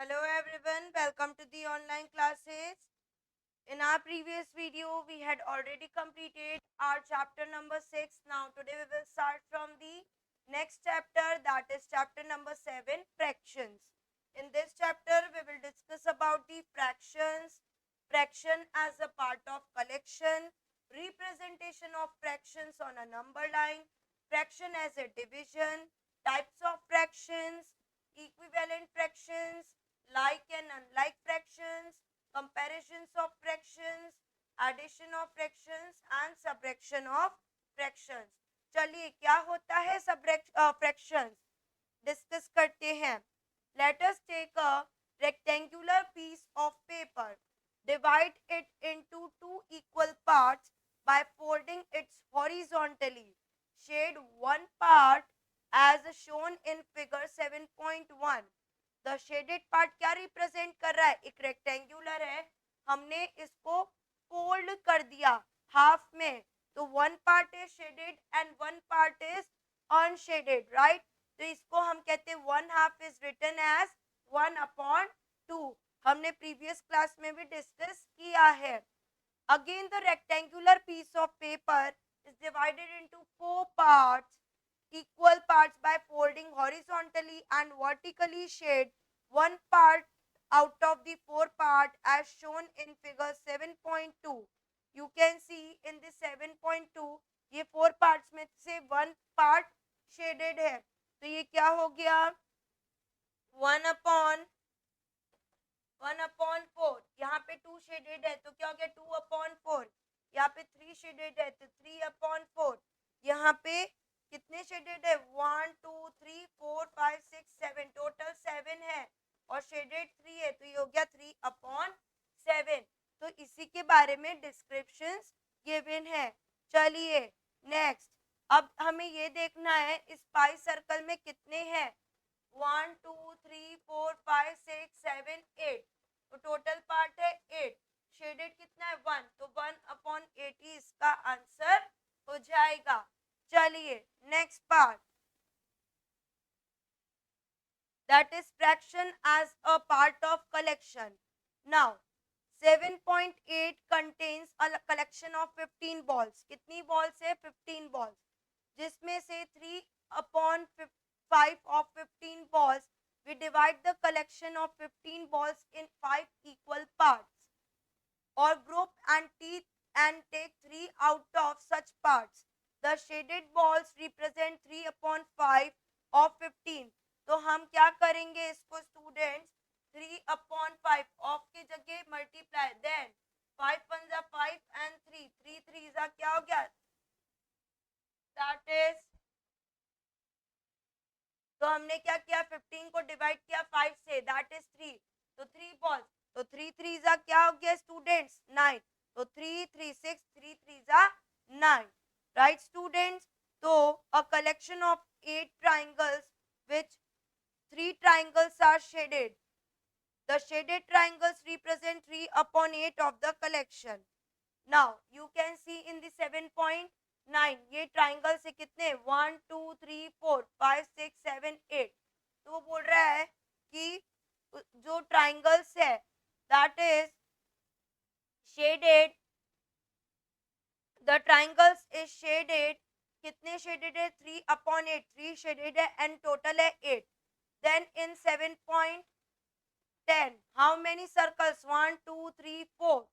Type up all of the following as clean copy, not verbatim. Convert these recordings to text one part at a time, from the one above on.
Hello everyone, welcome to the online classes. In our previous video, we had already completed our chapter number 6. Now today we will start from the next chapter, that is chapter number 7, fractions. In this chapter, we will discuss about the fractions, fraction as a part of collection, representation of fractions on a number line, fraction as a division, types of fractions, equivalent fractions, like and unlike fractions, comparisons of fractions, addition of fractions and subtraction of fractions. चलिए क्या होता है fractions discuss करते हैं. Let us take a rectangular piece of paper, divide it into two equal parts by folding it horizontally. Shade one part as shown in figure 7.1. The shaded part क्या represent कर रहा है? एक rectangular है, हमने इसको फोल्ड कर दिया हाफ में, तो one part is shaded and one part is unshaded, right? तो इसको हम कहते हैं one half is written as 1/2. हमने प्रीवियस क्लास में भी डिस्कस किया है. Again the rectangular piece of paper is divided into four parts, equal parts, by folding horizontally and vertically. Shade one part out of the four part as shown in figure 7.2. You can see in the 7.2 ये four parts में से one part shaded है, तो ये क्या हो गया? 1/4. यहाँ पे 2 शेडेड है तो क्या हो गया? 2/4. यहाँ पे 3 शेडेड है तो 3/4. यहाँ पे कितने शेडेड है? 1 2 3 4 5 6 7, टोटल 7 है और शेडेड 3 है, तो ये हो गया 3/7. तो इसी के बारे में डिस्क्रिप्शंस गिवन है. चलिए नेक्स्ट, अब हमें ये देखना है इस पाई सर्कल में कितने हैं. 1 2 3 4 5 6 7 8, तो टोटल पार्ट है 8. शेडेड कितना है? 1, तो 1/8 ही इसका आंसर हो जाएगा. चलिए next part, that is fraction as a part of collection. Now 7.8 contains a collection of 15 balls. कितनी balls है? 15 balls, जिसमें से 3/5 of 15 balls, we divide the collection of 15 balls in 5 equal parts, or group and take 3 out of such parts. The shaded balls represent 3/5 of 15. तो हम क्या करेंगे इसको students? 3/5 of की जगह मल्टीप्लाई, देन 5 1 5 एंड 3 3 3 क्या हो गया? दैट इज, तो हमने क्या किया? 15 को डिवाइड किया 5 से, दैट इज 3, तो 3 बॉल्स, तो 3 3 क्या हो गया स्टूडेंट्स? 9, तो 3 3 6 3 3 9, राइट स्टूडेंट्स? तो a collection of 8 triangles which 3 triangles are shaded. The shaded triangles represent 3/8 of the collection. Now you can see in the 7.9 ये ट्राइंगल से कितने? 1 2 3 4 5 6 7 8. तो वो बोल रहा है कि जो ट्राइंगल्स है that is shaded, the triangles is shaded. कितने शेडेड है? 3/8, 3 शेडेड है एंड टोटल है 8. Then in 7.10, how many circles? 1 2 3 4,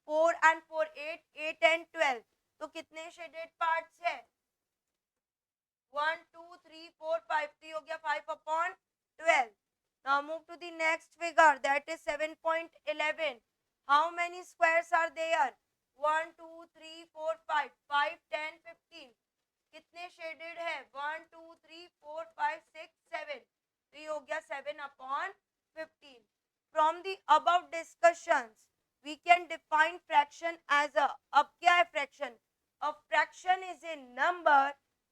4 and 4 8, 8 and 12. तो कितने शेडेड पार्ट्स है? 1 2 3 4 5, तो हो गया 5/12. Now move to the next figure, that is 7.11. How many squares are there? 1 2 3 4 5, 5 10 15. कितने शेडेड है? 1 2 3 4 5 6 7, तो ये हो गया 7/15. From the above discussions, we can define fraction as a, अब क्या है fraction? A fraction is a number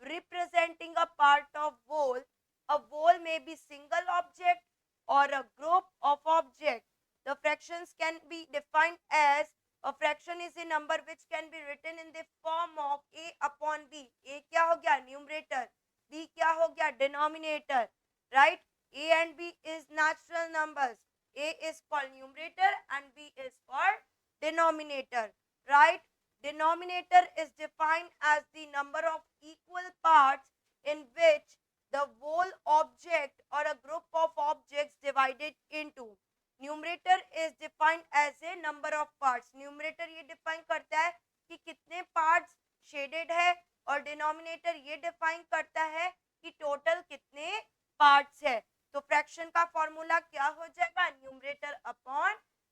representing a part of whole. A whole may be single object or a group of objects. The fractions can be defined as, a fraction is a number which can be written in the form of a/b. a क्या हो गया? Numerator. b क्या हो गया? Denominator, right? A and B is natural numbers. A is called numerator and B is called denominator, right? Denominator is defined as the number of equal parts in which the whole object or a group of objects divided into. Numerator is defined as a number of parts. Numerator ये define करता है कि कितने parts shaded है, और denominator ये define करता है कि total कितने parts है. तो fraction का formula क्या हो जाएगा? Numerator upon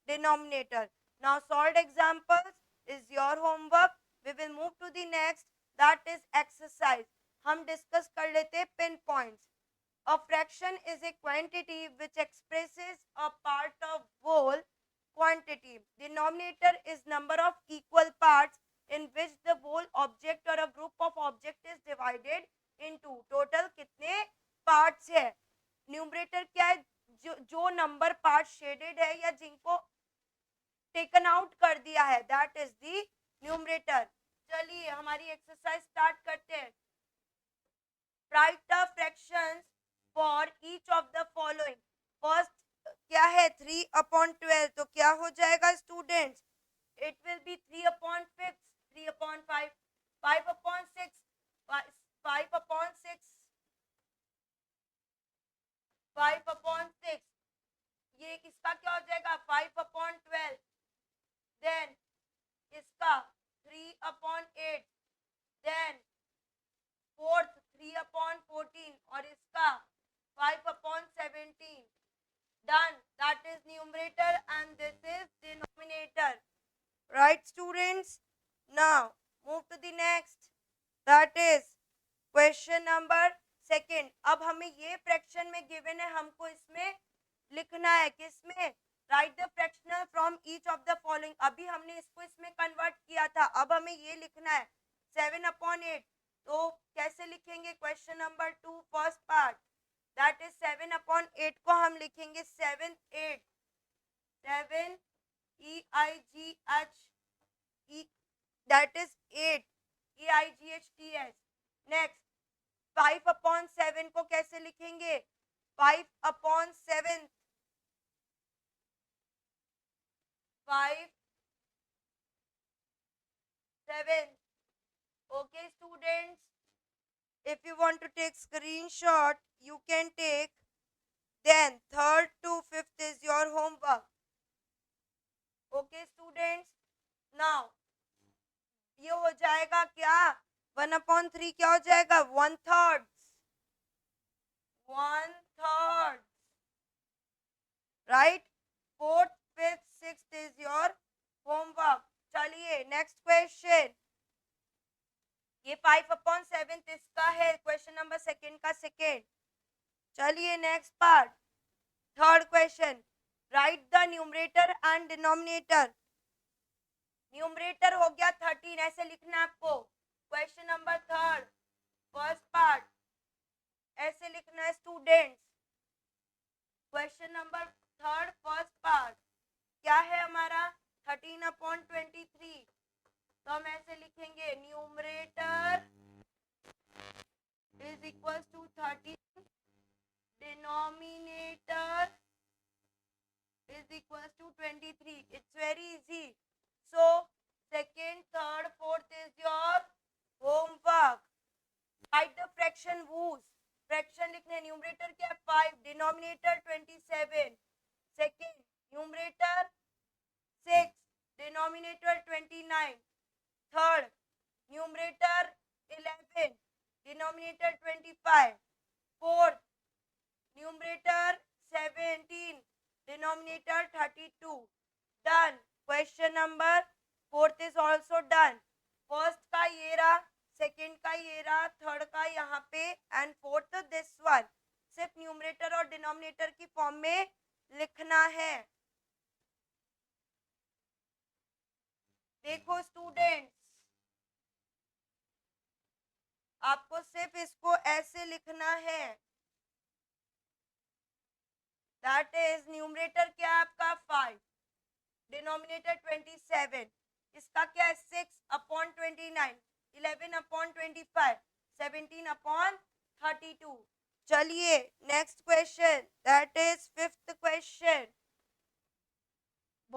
denominator. Now solved examples is your homework. We will move to the next, that is exercise. हम discuss कर लेते pinpoints. A fraction is a quantity which expresses a part of whole quantity. Denominator is number of equal parts in which the whole object or a group of object is divided into. Total कितने parts है? Numerator क्या है? जो number part shaded है या जिनको taken out कर दिया है, दैट इज द न्यूमरेटर. चलिए हमारी एक्सरसाइज स्टार्ट करते हैं. Right the fractions for each of the following. First क्या है? 3/12. तो क्या हो जाएगा स्टूडेंट्स? It will be 3/5, 3/5, 5/6, 5/6, 5/6. ये किसका क्या हो जाएगा? 5/12. देन इसका 3/8. देन फोर्थ 3/14 और इसका 5/17. Done. That is numerator and this is denominator. Right students? Now move to the next. That is question number 2. अब हमें ये फ्रैक्शन में गिवन है, हमको इसमें लिखना है. किसमें? Right the fractional from each of the following. अभी हमने इसको इसमें कन्वर्ट किया था, अब हमें ये लिखना है 7/8. तो कैसे लिखेंगे? Question number 2 first part, that is 7/8 को हम लिखेंगे 7/8. 7 EIGH, that is 8 EIGHTS. Next 5/7 को कैसे लिखेंगे? 5/7, 5/7. Okay students, if you want to take screenshot you can take. Then 3rd to 5th is your homework. Okay students, now ये हो जाएगा क्या? 1/3 क्या हो जाएगा? 1/3. 1/3. Right? 4th, 5th, 6th is your homework. चलिए नेक्स्ट क्वेश्चन. ये 5/7 इसका है, क्वेश्चन नंबर 2 का सेकेंड. चलिए next part, third question. Right the numerator and denominator. Numerator हो गया 13, ऐसे लिखना है आपको. क्वेश्चन नंबर 3 फर्स्ट पार्ट ऐसे लिखना है students. Question number 3 first part क्या है हमारा? 13/23. तो हम ऐसे लिखेंगे numerator is equal to 13, denominator is equal to 23. It's very easy. So, 2nd, 3rd, 4th is your homework. Write the fraction whose. Fraction लिखने, numerator क्या है? 5, denominator 27. Second, numerator 6, denominator 29. Third, numerator 11, denominator 25. Fourth, numerator 17, denominator 32. Done. Question number 4 is also done. First का ये रहा, second का ये रहा, third का यहाँ पे, एंड फोर्थ दिस वन. सिर्फ न्यूमरेटर और डिनोमिनेटर की फॉर्म में लिखना है. देखो स्टूडेंट्स, आपको सिर्फ इसको ऐसे लिखना है. दैट इज न्यूमरेटर क्या है आपका? 5, डिनोमिनेटर 27. इसका क्या है? 6/29, 11/25, 17/32. चलिए next question, that is 5th question.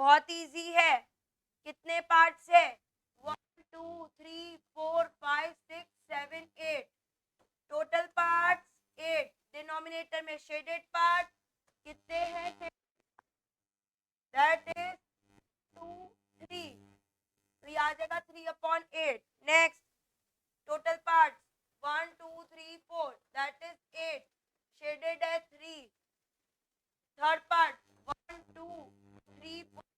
बहुत इजी है। कितने पार्ट्स है? 1 2 3 4 5 6 7 8। Total parts 8। डिनोमिनेटर में शेडेड पार्ट कितने हैं? That is 2 3। तो ये आ जाएगा 3/8। Next total parts 1 2 3 4 that is 8। Shaded है 3। Third part 1 2 3 4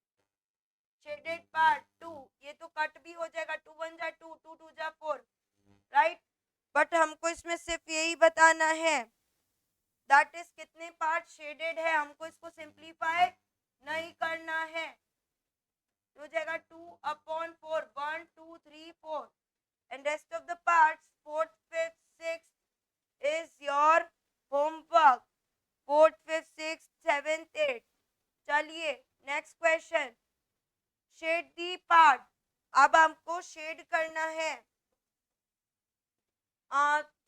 shaded part 2। ये तो कट भी हो जाएगा। 2 1 जा 2 2 2 जा 4, राइट। बट हमको इसमें सिर्फ यही बताना है दैट इज कितने पार्ट शेडेड है। हमको इसको सिंप्लीफाई नहीं करना है। हो जाएगा 2/4 1 2 3 4 and rest of the parts 4th 5th 6th is your homework. 4th 5th 6th 7th 8th। चलिए next question. Shade the part. अब हमको शेड करना है।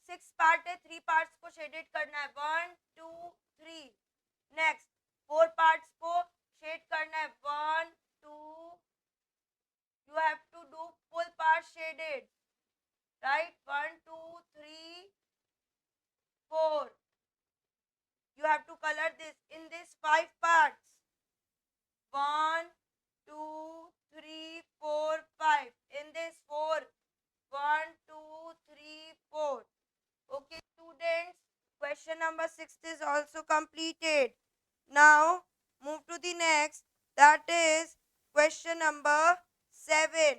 6 पार्ट है, 3 पार्ट्स को शेडेड करना है। 1 2 3। नेक्स्ट 4 पार्ट्स को शेड करना है। 1 2। You have to do full part shaded, right? 1 2 3 4। You have to color this in this 5 parts. 1 2 3 4 5। In this 4 1 2 3 4। Okay students, question number 6 is also completed. Now move to the next, that is question number 7।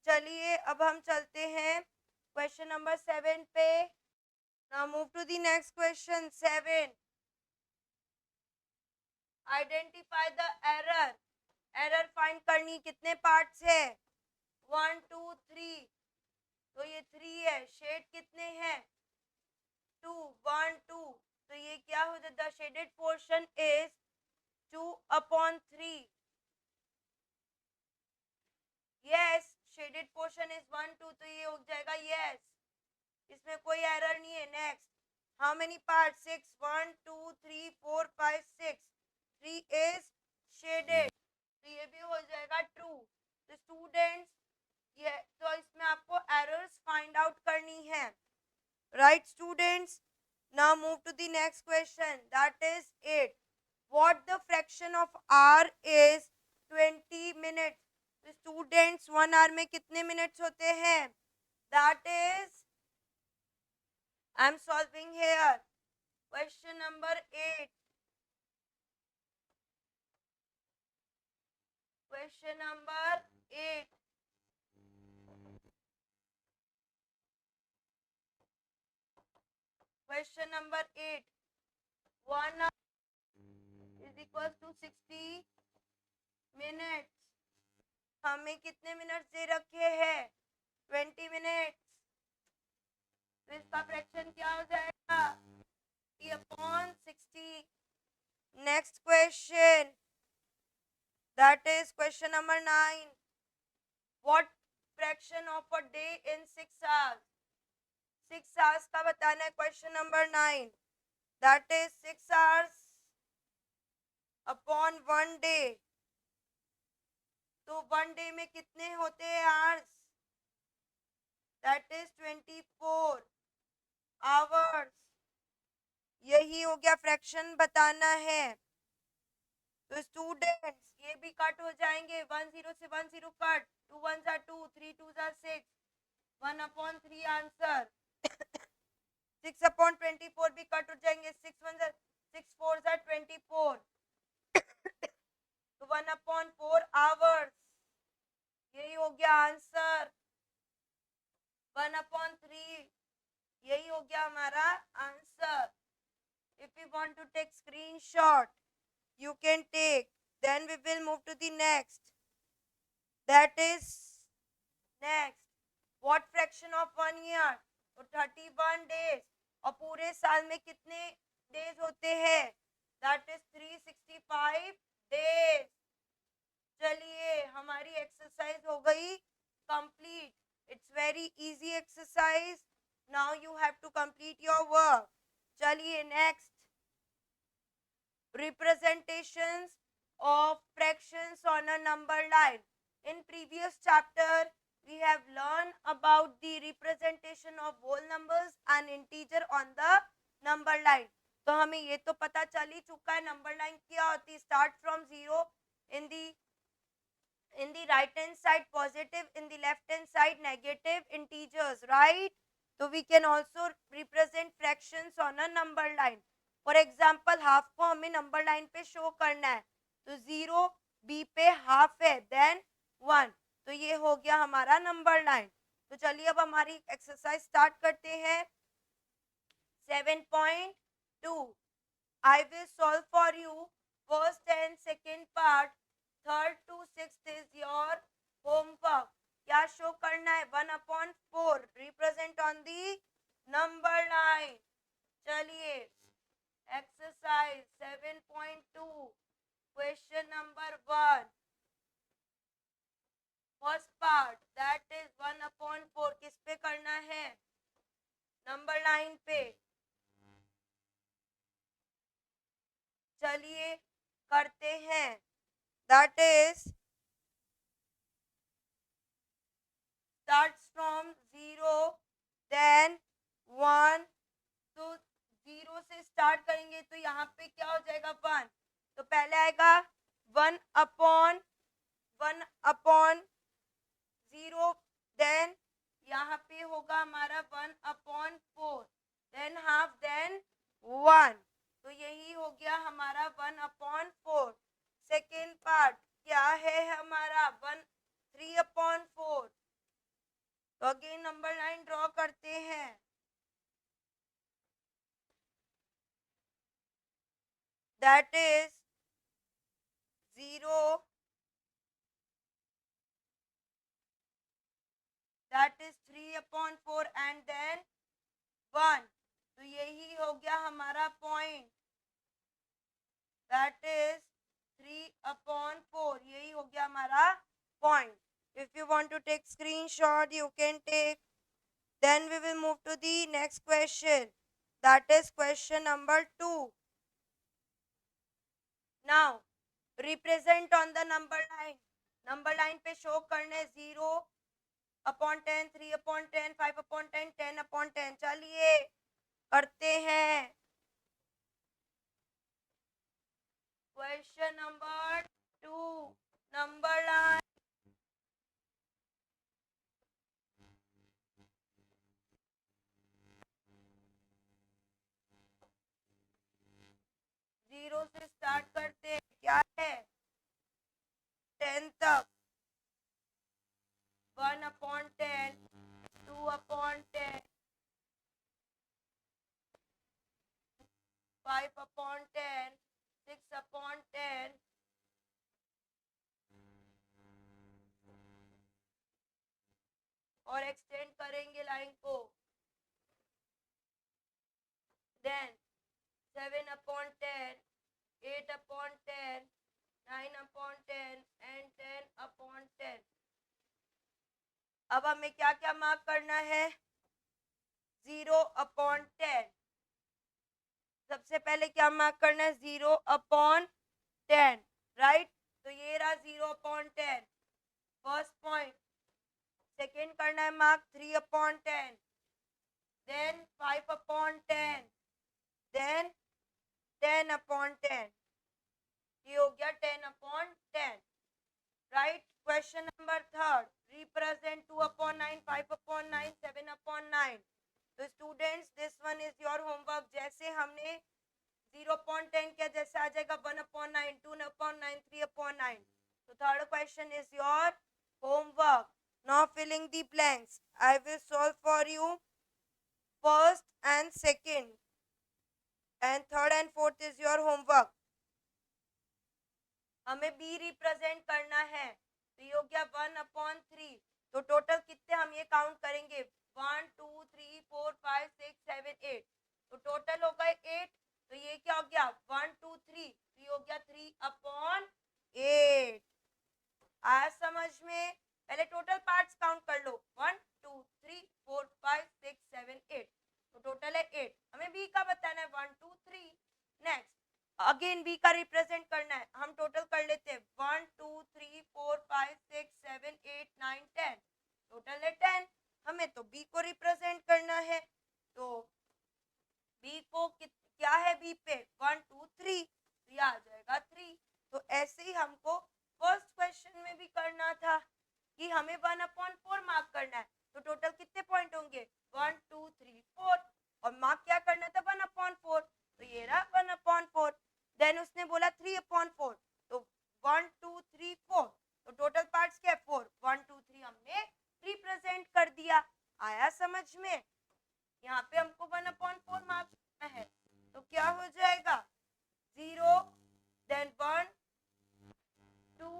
चलिए अब हम चलते हैं question number 7 पे। Now move to the next question 7। Identify the error. Error find करनी। कितने parts है? 1 2 3। तो ये 3 है। शेड कितने हैं? 2 1 2। तो ये क्या हो जाता है? Shaded portion is 2/3। Yes, shaded portion is 1 2। तो ये हो जाएगा यस। इसमें कोई एरर नहीं है। Next, how many part? 6 1 2 3 4 5 6। 3 is shaded. तो ये भी हो जाएगा ट्रू। तो स्टूडेंट्स, ये तो इसमें आपको एरर्स फाइंड आउट करनी है, right students. Now move to the next question, that is 8। What the fraction of hour is 20 minutes. तो स्टूडेंट्स 1 आवर में कितने मिनट्स होते हैं? That is I am solving here question number 8। Question number 8। Question number 8। 1 hour is equals to 60 minutes। हमें कितने minutes दे रखे हैं? 20 minutes. तो इसका फ्रैक्शन क्या हो जाएगा? T/60। Next question, that is question number 9। what fraction of a day in 6 hours? 6 hours का बताना है। Question number 9, that is 6 hours upon 1 day। तो 1 डे में कितने होते हैं आवर्स? that is 24 hours। यही हो गया, फ्रैक्शन बताना है। तो स्टूडेंट्स ये भी कट हो जाएंगे। 1 0 से 1 0 कट। 2 1 जा 2 3 2 जा 6 1/3 आंसर। 6/24 भी कट हो जाएंगे। 6 1 जा 6 4 जा 24। तो 1/4 आवर्स। यही हो गया आंसर। 1/3 यही हो गया हमारा answer. If you want to take screenshot, you can take. Then we will move to the next. That is next. What fraction of 1 year? तो 31 days। और पूरे साल में कितने डेज होते हैं? That is 365 days। चलिए हमारी एक्सरसाइज हो गई complete. It's very easy exercise. Now you have to complete your work. चलिए next, representations of fractions on a number line. In previous chapter, we have learned about the representation of whole numbers and integer on the number line. तो हमें ये तो पता चल ही चुका है number line क्या होती है. Start from zero, in the right hand side positive, in the left hand side negative integers, right? So we can also represent fractions on a number line. For example, half को हमें number line पे show करना है, तो 0 b पे half है, then 1, तो ये हो गया हमारा number line. तो चलिए अब हमारी एक्सरसाइज स्टार्ट करते हैं. 7.2 I will solve for you first and second part. Third to sixth is your homework. क्या शो करना है? 1/4 represent on the number line. चलिए exercise 7.2 question number 1 first part that is 1/4. किस पे करना है? नंबर लाइन पे. चलिए करते हैं. That is starts from 0 then 1. तो 0 से स्टार्ट करेंगे तो यहाँ पे क्या हो जाएगा? 1. तो पहले आएगा 1/0, देन यहाँ पे होगा हमारा 1/4, देन हाफ, देन 1. तो यही हो गया हमारा 1/4. सेकेंड पार्ट क्या है हमारा? 3/4. तो अगेन नंबर लाइन ड्रॉ करते हैं. That is 0, that is 3/4 and then 1. तो यही हो गया हमारा पॉइंट. That is 3/4. यही हो गया हमारा point. If you want to take screenshot, you can take. Then we will move to the next question. That is question number 2. Now, represent on the number line. Number line पे show करने 0/10, 3/10, 5/10, 10/10. चलिए करते हैं. Question number 2. Number line. Zero से start करते हैं. क्या है? 10 तक. 1/10, 2/10, 5/10, 6/10. और एक्सटेंड करेंगे लाइन को. Then 7/10, 8/10, 9/10 and 10/10. अब हमें क्या क्या मार्क करना है? 0/10. सबसे पहले क्या मार्क करना है? 0/10, राइट? तो ये रहा 0/10 फर्स्ट पॉइंट. सेकेंड करना है मार्क 3/10, देन 5/10, देन 10/10. ये हो गया 10/10, right? Question number third, represent 2/9, 5/9, 7/9. तो students this one is your homework. जैसे हमने 0/10 किया, जैसे आ जाएगा 1/9, 2/9, 3/9. तो third question is your homework. Now filling the blanks. I will solve for you first and second, and third and fourth is your homework. हमें b represent करना है. तो ये हो गया 1/3. तो टोटल कितने हम ये काउंट करेंगे? 1 2 3 4 5 6 7 8. तो टोटल होगा 8. तो ये क्या हो गया? 1 2 3. तो ये हो गया 3/8. आया समझ में? पहले टोटल पार्ट्स काउंट कर लो. 1 2 3 4 5 6 7 8. तो टोटल है 8. हमें बी का बताना है 1 2 3. नेक्स्ट अगेन बी का रिप्रेजेंट करना है. हम टोटल कर लेते ऐसे ही हमको फर्स्ट क्वेश्चन में भी करना था कि हमें 1/4 मार्क करना है, तो टोटल कितने पॉइंट होंगे 1 2 3 4 और मार्क क्या करना था 1/4, तो ये रहा 1/4। देन उसने बोला 3/4, तो 1 2 3 4, तो टोटल पार्ट्स क्या है 4, 1 2 3 हमने रिप्रेजेंट कर दिया। आया समझ में? यहाँ पे हमको 1/4 मार्क करना है, तो क्या हो जाएगा 0 देन 1 2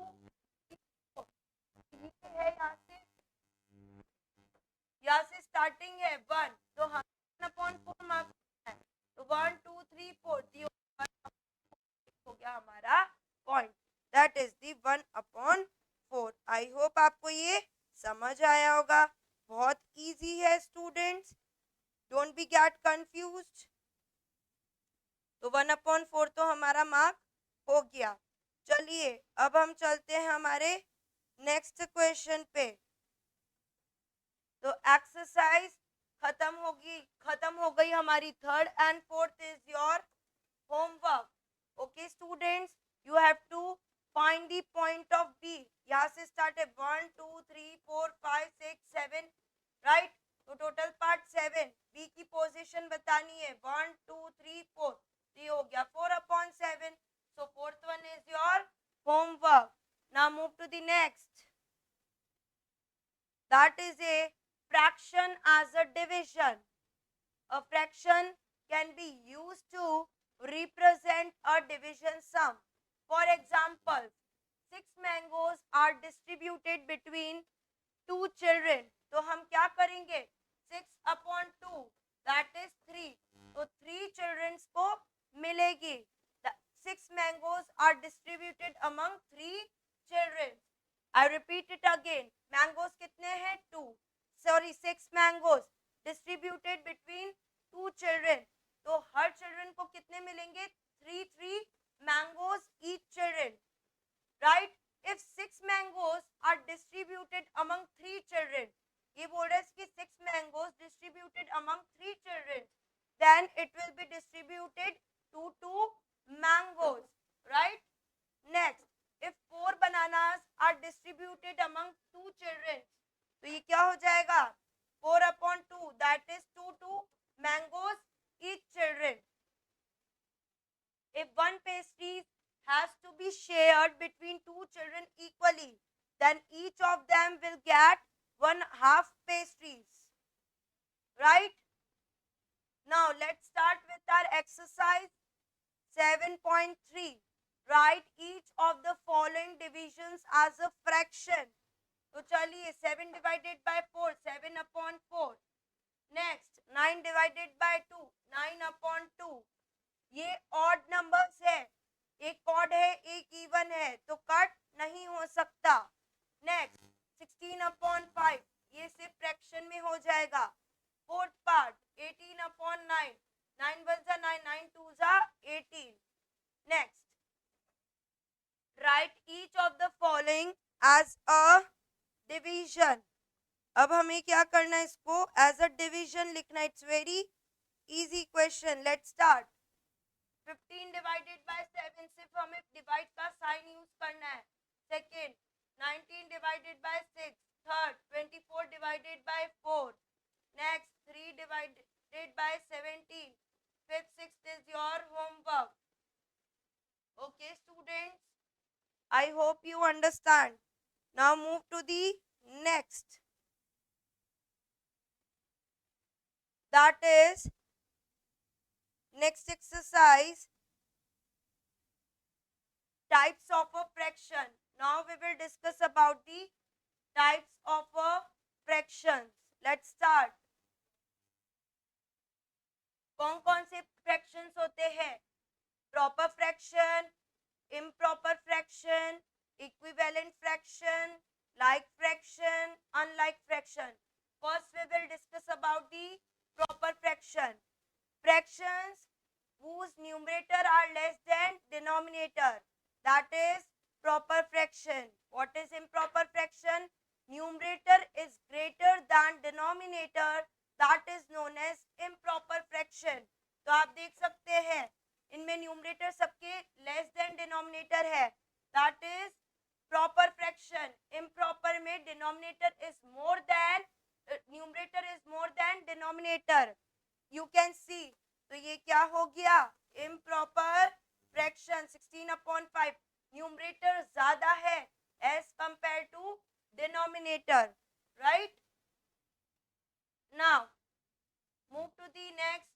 है, यहाँ से स्टार्टिंग है 1, तो हम 1/4 मार्क है, तो 1 2 3 4 हो गया हमारा point, that is the 1/4। I hope आपको ये समझ आया होगा। बहुत इजी है students, don't be gate confused. तो 1/4 तो हमारा मार्क हो गया। चलिए अब हम चलते हैं हमारे नेक्स्ट क्वेश्चन पे। तो एक्सरसाइज खत्म हो गई हमारी। Third and fourth is your homework. Okay students, you have to find the point of B. यहाँ से स्टार्ट है 1 2 3 4 5 6 7, राइट? तो टोटल पार्ट 7, बी की पोजीशन बतानी है 1 2 3 4, ये हो गया 4/7। So fourth one is your homework. Now move to the next, that is a fraction as a division. A fraction can be used to represent a division sum. For example, 6 mangoes are distributed between 2 children. तो हम क्या करेंगे 6/2, that is 3, तो 3 children को मिलेगी। 6 mangoes are distributed among 3 children. I repeat it again. Mangoes कितने हैं 2, sorry 6 mangoes distributed between 2 children. तो हर children को कितने मिलेंगे 3 mangoes each children, right? If 6 mangoes are distributed among 3 children, ये बोल रहा है कि 6 mangoes distributed among 3 children, then it will be distributed to mangoes, right? Next, if 4 bananas are distributed among 2 children, तो ये क्या हो जाएगा 4/2, that is 2 mangoes each children. If one pastry has to be shared between 2 children equally, then each of them will get 1/2 pastries, right? Now let's start with our exercise 7.3. Write each of the following divisions as a fraction. तो चलिए 7 divided by 4, 7/4. Next 9 divided by 2, 9/2. ये odd numbers है, एक odd है एक even है, तो cut नहीं हो सकता। Next 16/5, ये सिर्फ फ्रैक्शन में हो जाएगा। फोर्थ पार्ट 18/9, 9 1 जा 9, 9 2 जा 18। Next, write each of the following as a division. अब हमें क्या करना है इसको as a division लिखना। It's very easy question. Let's start. 15 divided by 7, सिर्फ हमें डिवाइड का साइन यूज करना है। Second 19 divided by 6, third 24 divided by 4, next 3 divided by 17, fifth 6th is your homework. Okay students, I hope you understand. Now move to the next, that is next exercise, types of a fraction. Now we will discuss about the types of a fractions. Let's start. कौन कौन से fractions होते हैं? Proper fraction, improper fraction, equivalent fraction, like fraction, unlike fraction. First we will discuss about the proper fraction. Fractions whose numerator are less than denominator, that is proper fraction. What is improper fraction? Numerator is greater than denominator, that is known as improper fraction. तो आप देख सकते हैं इनमें numerator सबके less than denominator है, that is proper fraction. Improper में denominator is more than numerator is more than denominator. You can see. तो ये क्या हो गया? Improper fraction 16/5. Numerator ज्यादा है as compared to denominator, right? Now move to the next,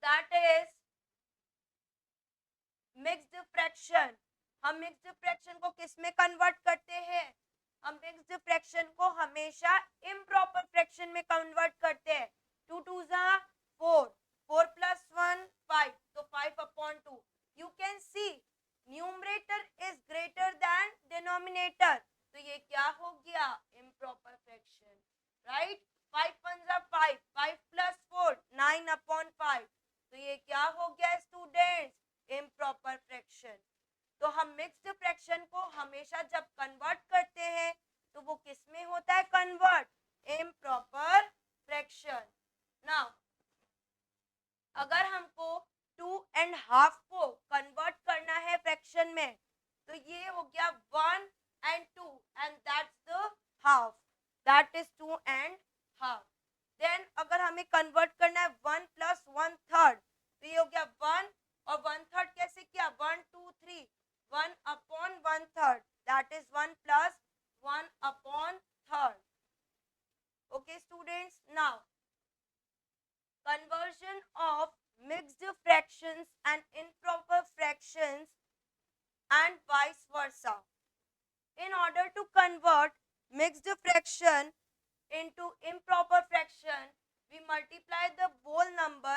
that is mixed fraction. हम mixed fraction को किस में कन्वर्ट करते हैं? हम मिक्स्ड फ्रैक्शन को हमेशा इम्प्रॉपर फ्रैक्शन में कन्वर्ट करते हैं. 2 2 4, 4 plus 1 5, तो 5/2. You can see numerator is greater than denominator. तो ये क्या हो गया? Improper fraction, right? 5 1 5, 5 plus 4 9/5. तो ये क्या हो गया स्टूडेंट्स? Improper fraction. तो हम मिक्स्ड फ्रैक्शन को हमेशा जब कन्वर्ट करते हैं तो वो किस में होता है कन्वर्ट? Improper fraction. नाउ अगर हमको 2.5 को कन्वर्ट करना है फ्रैक्शन में तो ये हो गया 1 and 2 and that's the half, that is 2.5. Then अगर हमें कन्वर्ट करना है 1 plus 1/3 तो ये हो गया 1 और 1/3 कैसे किया? 1 2 3, 1/1/3, that is 1 plus 1/3. Okay students, now conversion of mixed fractions and improper fractions and vice versa. In order to convert mixed fraction into improper fraction, we multiply the whole number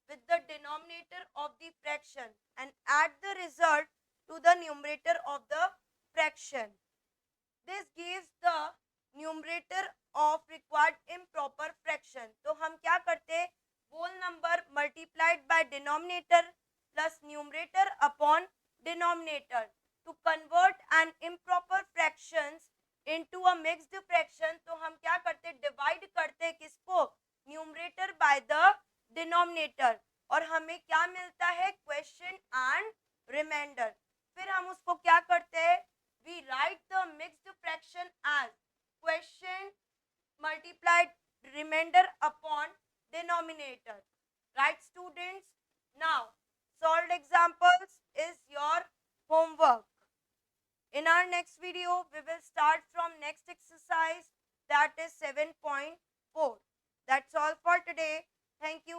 with the denominator of the fraction and add the result to the numerator of the fraction. This gives the numerator of required improper fraction. तो हम क्या करते हैं? whole number multiplied by denominator plus numerator upon denominator. To convert an improper fractions into a mixed fraction, तो हम क्या करते हैं? divide करते हैं किसको? numerator by the denominator. और हमें क्या मिलता है? question and remainder. फिर हम उसको क्या करते हैं? we write the mixed fraction as question multiplied remainder upon denominator. Right students? Now solved examples is your homework. In our next video we will start from next exercise, that is 7.4. That's all for today. Thank you.